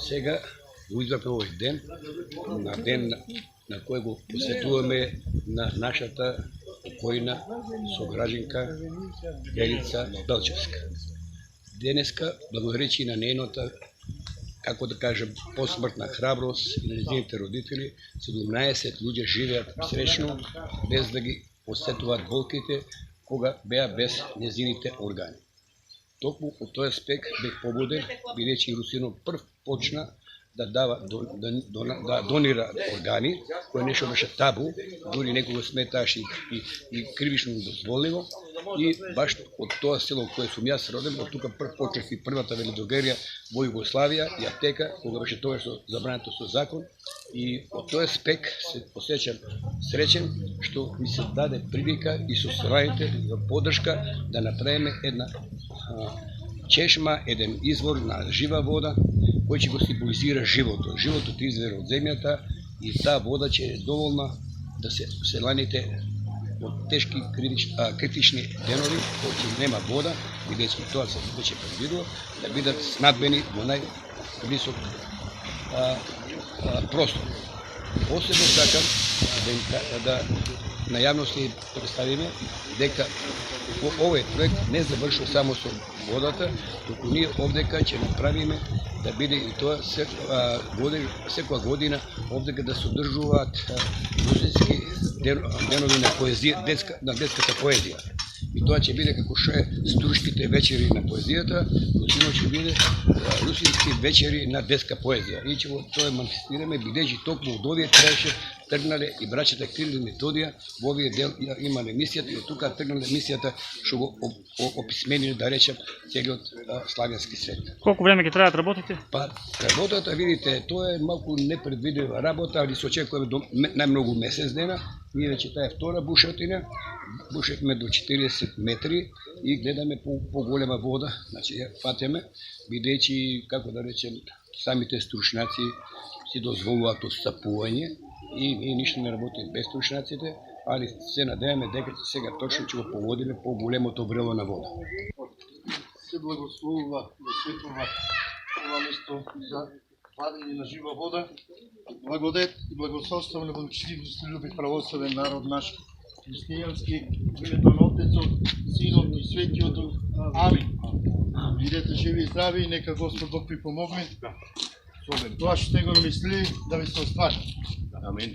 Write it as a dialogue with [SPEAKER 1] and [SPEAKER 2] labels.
[SPEAKER 1] Сега го избрахме овој ден, на ден на кој го посветуваме на нашата покојна согражданка Велица Белчевска. Денеска, благодаречи на нейната, како да кажем, посмртна храброст и на незините родители, 17 луѓе живеат среќно, без да ги осетуваат болките, кога беа без незините органи. Токму од тој аспект бев побуден, бидејќи Русинов прв почна да донира органи, кое нешто беше табу, дури некога сметаш и кривично дозволиво. И баш од тоа село кое сум јас роден, од тука почнав и првата велодроgerија во Југославија и аптека, кога беше тоа што забрането со закон. И од тој аспект се осеќам среќен што ми се даде прилика и со сораѓаните за поддршка да направиме една чешма, еден извор на жива вода, кој ќе го символизира животот. Животот извира од земјата и таа вода ќе е доволна да се селаните од тешки критични денови, кои ќе нема вода, бидејќи тоа се веќе предвидува, да бидат снабдени во најблисок простор. Посебно сакам да на јавност представиме дека овој проект не завршува само со водата, туку ние овдека ќе направиме да биде и тоа секоја година овдека да се одржуваат музички денови на поезија, на детската поезија. И тоа ќе биде како што е Струшките вечери на поезијата, Русино ќе биде Русински вечери на детска поезија. И ќе тоа манифестираме, бидејќи токму од овие крајше тргнале и браќата Кирил и Методија во овие дел имале мисијата и од тука тргнале мисијата што го описмениле, да речем, целиот славянски свет.
[SPEAKER 2] Колку време ќе треба да работите?
[SPEAKER 1] Па, работата, видите, тоа е малку непредвидива работа, али се очекуваме до најмногу месец дена. Ние веќе таа е втора бушатина, бушевме до 40 метри и гледаме поголема вода, значи ја фатеме, бидејќи, како да речем, самите струшњаци си дозволуваат отстапување и ние ништо не работиме без струшњаците, али се надеваме дека сега точно ќе го поводиме поголемото врело на вода.
[SPEAKER 3] Се благословува да светува ова место за вадење на жива вода. Благодет и благословство на Богочлюби православен народ наш христијански, името на Отецот, Синот и Светиот Дух. Амин. Бидете живи и здрави и нека Господ Бог ви помогне. Тоа што сте го намислили да ви се оствари.
[SPEAKER 1] Амин.